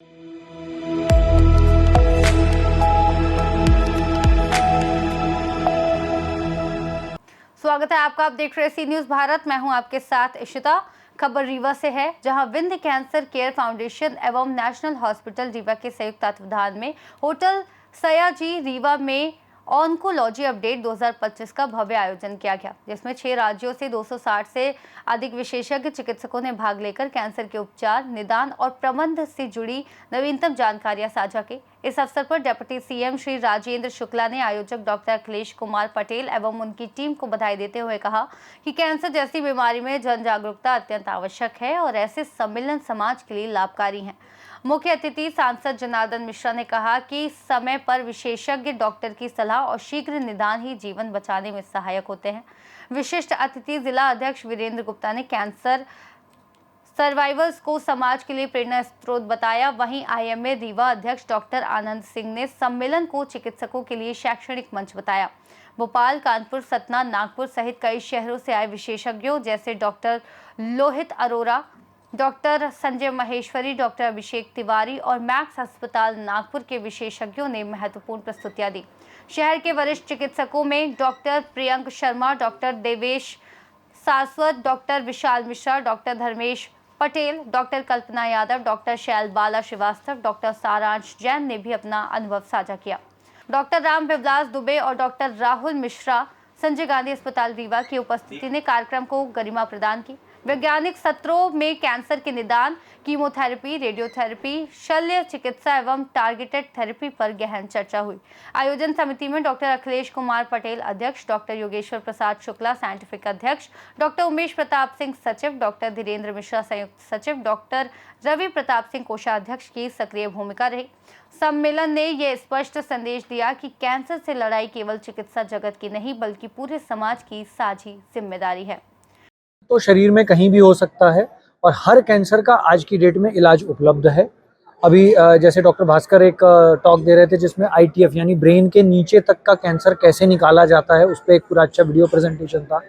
स्वागत है आपका। आप देख रहे हैं सी न्यूज़ भारत। मैं हूं आपके साथ इशिता। खबर रीवा से है, जहां विंध्य कैंसर केयर फाउंडेशन एवं नेशनल हॉस्पिटल रीवा के संयुक्त तत्वावधान में होटल सयाजी रीवा में ऑन्कोलॉजी अपडेट 2025 का भव्य आयोजन किया गया, जिसमें 6 राज्यों से 260 से अधिक विशेषज्ञ चिकित्सकों ने भाग लेकर कैंसर के उपचार, निदान और प्रबंधन से जुड़ी नवीनतम जानकारियां साझा की। इस अवसर पर डिप्टी सीएम श्री राजेंद्र शुक्ला ने आयोजक डॉक्टर अखिलेश कुमार पटेल एवं उनकी टीम को बधाई देते हुए कहा कि कैंसर जैसी बीमारी में जन जागरूकता अत्यंत आवश्यक है और ऐसे सम्मेलन समाज के लिए लाभकारी हैं। मुख्य अतिथि सांसद जनार्दन मिश्रा ने कहा कि समय पर विशेषज्ञ डॉक्टर की सलाह और शीघ्र निदान ही जीवन बचाने में सहायक होते हैं। विशिष्ट अतिथि जिला अध्यक्ष वीरेंद्र गुप्ता ने कैंसर सर्वाइवर्स को समाज के लिए प्रेरणा स्रोत बताया। वहीं आईएमए रीवा अध्यक्ष डॉक्टर आनंद सिंह ने सम्मेलन को चिकित्सकों के लिए शैक्षणिक मंच बताया। भोपाल, कानपुर, सतना, नागपुर सहित कई शहरों से आए विशेषज्ञों जैसे doctor Lohit Arora, doctor Sanjay Maheshwari, doctor Abhishek Tiwari और मैक्स अस्पताल नागपुर के विशेषज्ञों ने महत्वपूर्ण प्रस्तुतियां दी। शहर के वरिष्ठ चिकित्सकों में doctor Priyank Sharma, doctor Devesh Saraswat, doctor Vishal Mishra, doctor Dharmesh Patel, doctor Kalpana Yadav, doctor Shail Bala Srivastava, doctor Saransh Jain ने भी अपना अनुभव साझा किया। डॉक्टर राम विलास दुबे और डॉक्टर राहुल मिश्रा संजय गांधी अस्पताल रीवा की उपस्थिति ने कार्यक्रम को गरिमा प्रदान की। वैज्ञानिक सत्रों में कैंसर के निदान, कीमोथेरेपी, रेडियोथेरेपी, शल्य चिकित्सा एवं टारगेटेड थेरेपी पर गहन चर्चा हुई। आयोजन समिति में डॉक्टर अखिलेश कुमार पटेल अध्यक्ष, डॉक्टर योगेश्वर प्रसाद शुक्ला साइंटिफिक अध्यक्ष, डॉक्टर उमेश प्रताप सिंह सचिव, डॉक्टर धीरेन्द्र मिश्रा संयुक्त सचिव, डॉक्टर रवि प्रताप सिंह कोषाध्यक्ष की सक्रिय भूमिका रही। सम्मेलन ने यह स्पष्ट संदेश दिया कि कैंसर से लड़ाई केवल चिकित्सा जगत की नहीं बल्कि पूरे समाज की साझी जिम्मेदारी है। तो शरीर में कहीं भी हो सकता है और हर कैंसर का आज की डेट में इलाज उपलब्ध है। अभी जैसे डॉक्टर भास्कर एक टॉक दे रहे थे जिसमें आईटीएफ यानी ब्रेन के नीचे तक का कैंसर कैसे निकाला जाता है, उस पर एक पूरा अच्छा वीडियो प्रेजेंटेशन था।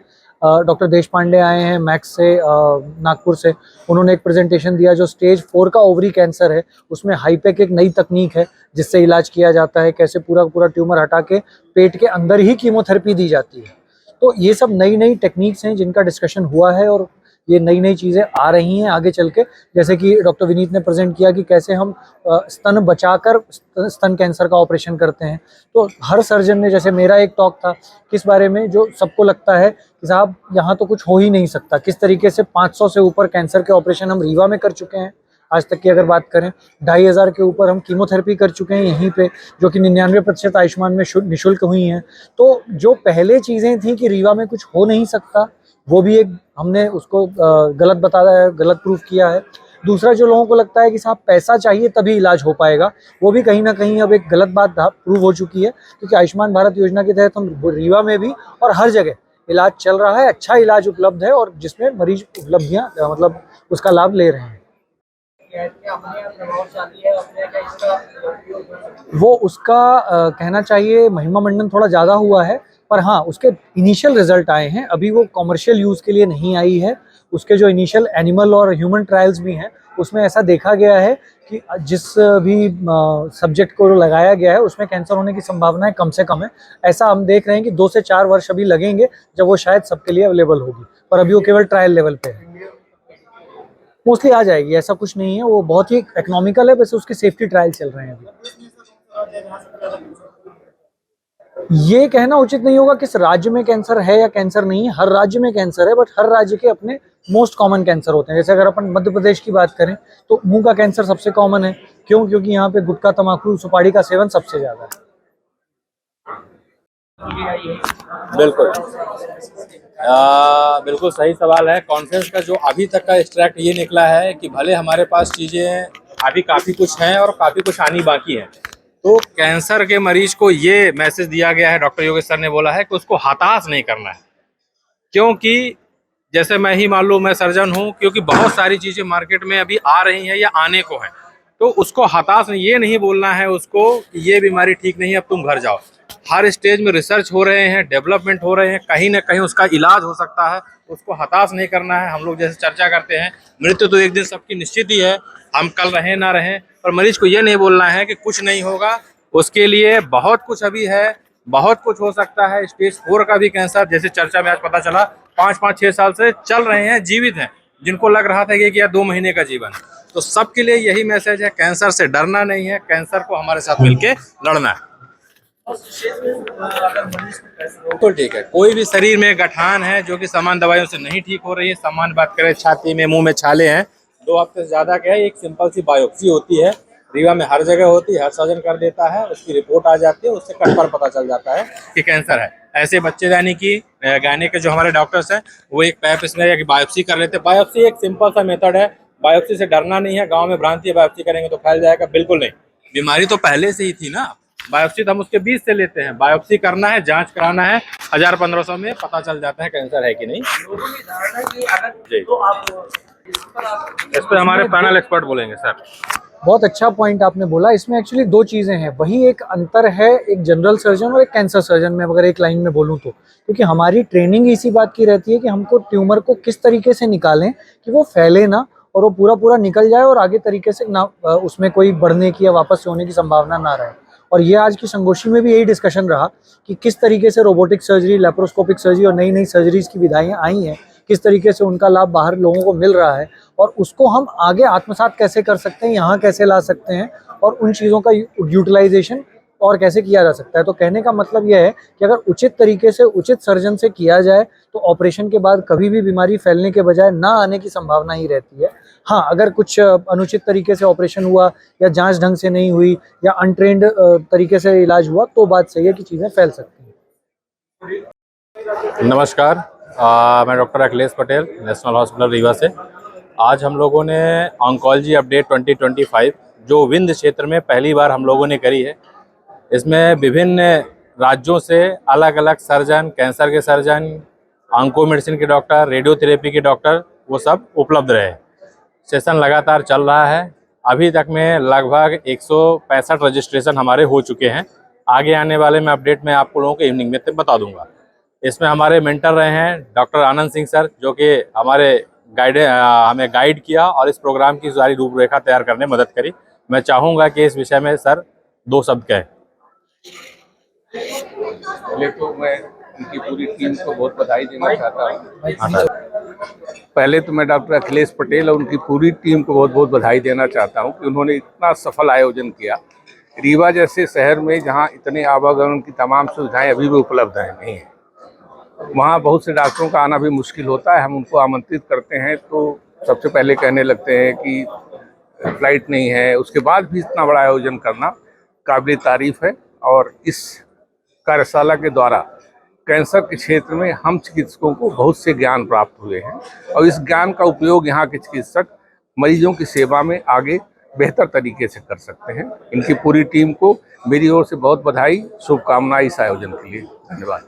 डॉक्टर देशपांडे आए हैं मैक्स से, नागपुर से, उन्होंने एक प्रेजेंटेशन दिया जो स्टेज 4 का ओवरी कैंसर है, उसमें हाईपेक एक नई तकनीक है जिससे इलाज किया जाता है, कैसे पूरा ट्यूमर हटा के पेट के अंदर ही कीमोथेरेपी दी जाती है। तो ये सब नई टेक्निक्स हैं जिनका डिस्कशन हुआ है और ये नई चीज़ें आ रही हैं आगे चल के। जैसे कि डॉक्टर विनीत ने प्रेजेंट किया कि कैसे हम स्तन बचाकर स्तन कैंसर का ऑपरेशन करते हैं। तो हर सर्जन ने, जैसे मेरा एक टॉक था किस बारे में, जो सबको लगता है कि साहब यहाँ तो कुछ हो ही नहीं सकता, किस तरीके से 500 से ऊपर कैंसर के ऑपरेशन हम रीवा में कर चुके हैं आज तक की अगर बात करें। 2500 के ऊपर हम कीमोथेरेपी कर चुके हैं यहीं पे, जो कि 99% आयुष्मान में निःशुल्क हुई हैं। तो जो पहले चीज़ें थी कि रीवा में कुछ हो नहीं सकता, वो भी एक हमने उसको गलत बताया है, गलत प्रूफ किया है। दूसरा, जो लोगों को लगता है कि साहब पैसा चाहिए तभी इलाज हो पाएगा, वो भी कहीं ना कहीं अब एक गलत बात प्रूव हो चुकी है, क्योंकि आयुष्मान भारत योजना के तहत हम रीवा में भी और हर जगह इलाज चल रहा है, अच्छा इलाज उपलब्ध है और जिसमें मरीज उपलब्धियाँ मतलब उसका लाभ ले रहे हैं। वो उसका कहना चाहिए महिमा मंडन थोड़ा ज़्यादा हुआ है, पर हाँ उसके इनिशियल रिजल्ट आए हैं। अभी वो कमर्शियल यूज़ के लिए नहीं आई है। उसके जो इनिशियल एनिमल और ह्यूमन ट्रायल्स भी हैं उसमें ऐसा देखा गया है कि जिस भी सब्जेक्ट को लगाया गया है उसमें कैंसर होने की संभावनाएं कम से कम है। ऐसा हम देख रहे हैं कि 2 से 4 वर्ष अभी लगेंगे जब वो शायद सबके लिए अवेलेबल होगी, पर अभी वो केवल ट्रायल लेवल पे है। मोस्टली आ जाएगी, ऐसा कुछ नहीं है, वो बहुत ही इकोनॉमिकल है, बस उसके सेफ्टी ट्रायल चल रहे हैं अभी। ये कहना उचित नहीं होगा किस राज्य में कैंसर है या कैंसर नहीं है। हर राज्य में कैंसर है, बट हर राज्य के अपने मोस्ट कॉमन कैंसर होते हैं। जैसे अगर अपन मध्य प्रदेश की बात करें तो मुंह का कैंसर सबसे कॉमन है। क्यों? क्योंकि यहाँ पे गुटखा, तम्बाकू, सुपारी का सेवन सबसे ज्यादा है। बिल्कुल बिल्कुल सही सवाल है। कॉन्फ्रेंस का जो अभी तक का एक्सट्रैक्ट ये निकला है कि भले हमारे पास चीज़ें अभी काफ़ी कुछ हैं और काफ़ी कुछ आनी बाकी है, तो कैंसर के मरीज को ये मैसेज दिया गया है, डॉक्टर योगेश सर ने बोला है कि उसको हताश नहीं करना है। क्योंकि जैसे मैं ही मान लो मैं सर्जन हूँ, क्योंकि बहुत सारी चीज़ें मार्केट में अभी आ रही हैं या आने को हैं, तो उसको हताश नहीं, ये नहीं बोलना है उसको कि ये बीमारी ठीक नहीं है अब तुम घर जाओ। हर स्टेज में रिसर्च हो रहे हैं, डेवलपमेंट हो रहे हैं, कहीं ना कहीं उसका इलाज हो सकता है, उसको हताश नहीं करना है। हम लोग जैसे चर्चा करते हैं, मृत्यु तो एक दिन सबकी निश्चित ही है, हम कल रहें ना रहें, और मरीज को ये नहीं बोलना है कि कुछ नहीं होगा। उसके लिए बहुत कुछ अभी है, बहुत कुछ हो सकता है। स्टेज 4 का भी कैंसर जैसे चर्चा में आज पता चला 5-6 साल से चल रहे हैं, जीवित हैं, जिनको लग रहा था कि 2 महीने का जीवन है। तो सबके लिए यही मैसेज है, कैंसर से डरना नहीं है, कैंसर को हमारे साथ मिलके लड़ना है। तो ठीक है, कोई भी शरीर में गठान है जो कि सामान्य दवाइयों से नहीं ठीक हो रही है, सामान्य बात करें छाती में, मुंह में छाले हैं, 2 हफ्ते से ज्यादा के है, एक सिंपल सी बायोप्सी होती है, रीवा में हर जगह होती है, हर सर्जन कर देता है, उसकी रिपोर्ट आ जाती है, उससे कन्फर्म पता चल जाता है कि कैंसर है। ऐसे बच्चे यानी कि गायने के जो हमारे डॉक्टर्स हैं वो एक पैप स्मेयर या बायोप्सी कर लेते हैं। बायोप्सी एक सिंपल सा मेथड है, बायोप्सी से डरना नहीं है। गाँव में भ्रांति है बायोप्सी करेंगे तो फैल जाएगा, बिल्कुल नहीं। बीमारी तो पहले से ही थी ना, बायोप्सी तो हम उसके बीच से लेते हैं। बायोप्सी करना है, जांच कराना है, 1000-1500 में पता चल जाता है कैंसर है कि नहीं। जी, इस पर हमारे पैनल एक्सपर्ट बोलेंगे सर। बहुत अच्छा पॉइंट आपने बोला। इसमें एक्चुअली 2 चीज़ें हैं, वही एक अंतर है एक जनरल सर्जन और एक कैंसर सर्जन में, अगर एक लाइन में बोलूँ तो। क्योंकि हमारी ट्रेनिंग इसी बात की रहती है कि हमको ट्यूमर को किस तरीके से निकालें कि वो फैले ना और वो पूरा पूरा निकल जाए और आगे तरीके से ना उसमें कोई बढ़ने की या वापस से होने की संभावना ना रहे। और ये आज की संगोष्ठी में भी यही डिस्कशन रहा कि किस तरीके से रोबोटिक सर्जरी, लेप्रोस्कोपिक सर्जरी और नई नई सर्जरीज की विधाएं आई हैं, किस तरीके से उनका लाभ बाहर लोगों को मिल रहा है और उसको हम आगे आत्मसात कैसे कर सकते हैं, यहाँ कैसे ला सकते हैं और उन चीज़ों का यूटिलाइजेशन और कैसे किया जा सकता है। तो कहने का मतलब यह है कि अगर उचित तरीके से उचित सर्जन से किया जाए तो ऑपरेशन के बाद कभी भी बीमारी फैलने के बजाय ना आने की संभावना ही रहती है। हाँ, अगर कुछ अनुचित तरीके से ऑपरेशन हुआ या जांच ढंग से नहीं हुई या अनट्रेंड तरीके से इलाज हुआ तो बात सही है कि चीज़ें फैल सकती हैं। नमस्कार, मैं doctor Akhilesh Patel, national hospital Rewa से। आज हम लोगों ने ऑन्कोलॉजी अपडेट 2025 जो विंध्य क्षेत्र में पहली बार हम लोगों ने करी है, इसमें विभिन्न राज्यों से अलग अलग सर्जन, कैंसर के सर्जन, ऑन्को मेडिसिन के डॉक्टर, रेडियोथेरेपी के डॉक्टर, वो सब उपलब्ध रहे। सेशन लगातार चल रहा है। अभी तक में लगभग 165 रजिस्ट्रेशन हमारे हो चुके हैं। आगे आने वाले में अपडेट में आप लोगों को इवनिंग में बता दूंगा। इसमें हमारे मेंटर रहे हैं डॉक्टर आनंद सिंह सर, जो कि हमारे हमें गाइड किया और इस प्रोग्राम की सारी रूपरेखा तैयार करने में मदद करी। मैं चाहूँगा कि इस विषय में सर 2 शब्द कहें। पहले तो मैं उनकी पूरी टीम को बहुत बधाई देना चाहता हूँ। पहले तो मैं डॉक्टर अखिलेश पटेल और उनकी पूरी टीम को बहुत बहुत बधाई देना चाहता हूँ कि उन्होंने इतना सफल आयोजन किया। रीवा जैसे शहर में जहाँ इतने आवागमन की तमाम सुविधाएं अभी भी उपलब्ध नहीं है, वहाँ बहुत से डॉक्टरों का आना भी मुश्किल होता है। हम उनको आमंत्रित करते हैं तो सबसे पहले कहने लगते हैं कि फ्लाइट नहीं है। उसके बाद भी इतना बड़ा आयोजन करना काबिल तारीफ है। और इस कार्यशाला के द्वारा कैंसर के क्षेत्र में हम चिकित्सकों को बहुत से ज्ञान प्राप्त हुए हैं और इस ज्ञान का उपयोग यहाँ के चिकित्सक मरीजों की सेवा में आगे बेहतर तरीके से कर सकते हैं। इनकी पूरी टीम को मेरी ओर से बहुत बधाई, शुभकामनाएं इस आयोजन के लिए। धन्यवाद।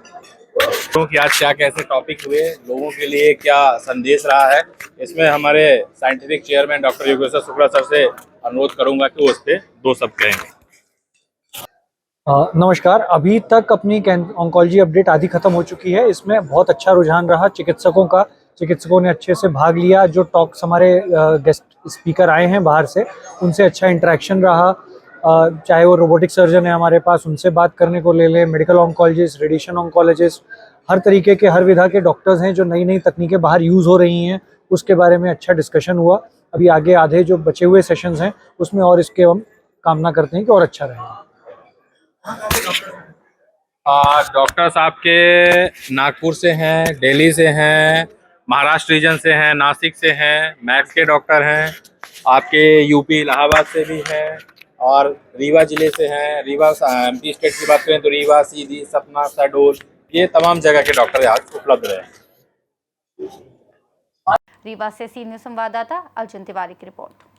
कि आज क्या कैसे टॉपिक हुए, लोगों के लिए क्या संदेश रहा है, इसमें हमारे scientific chairman doctor Yogeshwar Shukla sir से अनुरोध करूंगा कि वो उस पर 2 शब्द कहेंगे। नमस्कार। अभी तक अपनी ऑन्कोलॉजी अपडेट आधी खत्म हो चुकी है। इसमें बहुत अच्छा रुझान रहा चिकित्सकों का, चिकित्सकों ने अच्छे से भाग लिया। जो टॉक्स हमारे गेस्ट स्पीकर आए हैं बाहर से, उनसे अच्छा इंटरेक्शन रहा। चाहे वो रोबोटिक सर्जन है हमारे पास, उनसे बात करने को ले लें, मेडिकल ऑन्कोलॉजिस्ट, रेडिएशन ऑन्कोलॉजिस्ट, हर तरीके के हर विधा के डॉक्टर्स हैं जो नई नई तकनीकें बाहर यूज़ हो रही हैं, उसके बारे में अच्छा डिस्कशन हुआ। अभी आगे आधे जो बचे हुए सेशंस हैं उसमें और इसके हम कामना करते हैं कि और अच्छा रहेगा। डॉक्टर्स आपके नागपुर से हैं, दिल्ली से हैं, महाराष्ट्र रीजन से हैं, नासिक से हैं, मैक्स के डॉक्टर हैं, आपके यूपी इलाहाबाद से भी हैं और रीवा जिले से हैं। रीवा एमपी स्टेट की बात करें तो रीवा, सीधी, सतना, शहडोल, ये तमाम जगह के डॉक्टर आज उपलब्ध रहे। रीवा से सी न्यूज संवाददाता अर्जुन तिवारी की रिपोर्ट।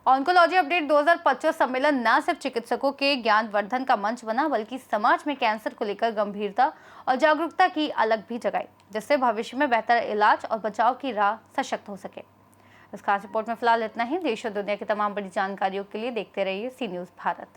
ऑन्कोलॉजी अपडेट 2025 सम्मेलन न सिर्फ चिकित्सकों के ज्ञान वर्धन का मंच बना, बल्कि समाज में कैंसर को लेकर गंभीरता और जागरूकता की अलग भी जगाई, जिससे भविष्य में बेहतर इलाज और बचाव की राह सशक्त हो सके। इस खास रिपोर्ट में फिलहाल इतना ही। देश और दुनिया की तमाम बड़ी जानकारियों के लिए देखते रहिए सी न्यूज भारत।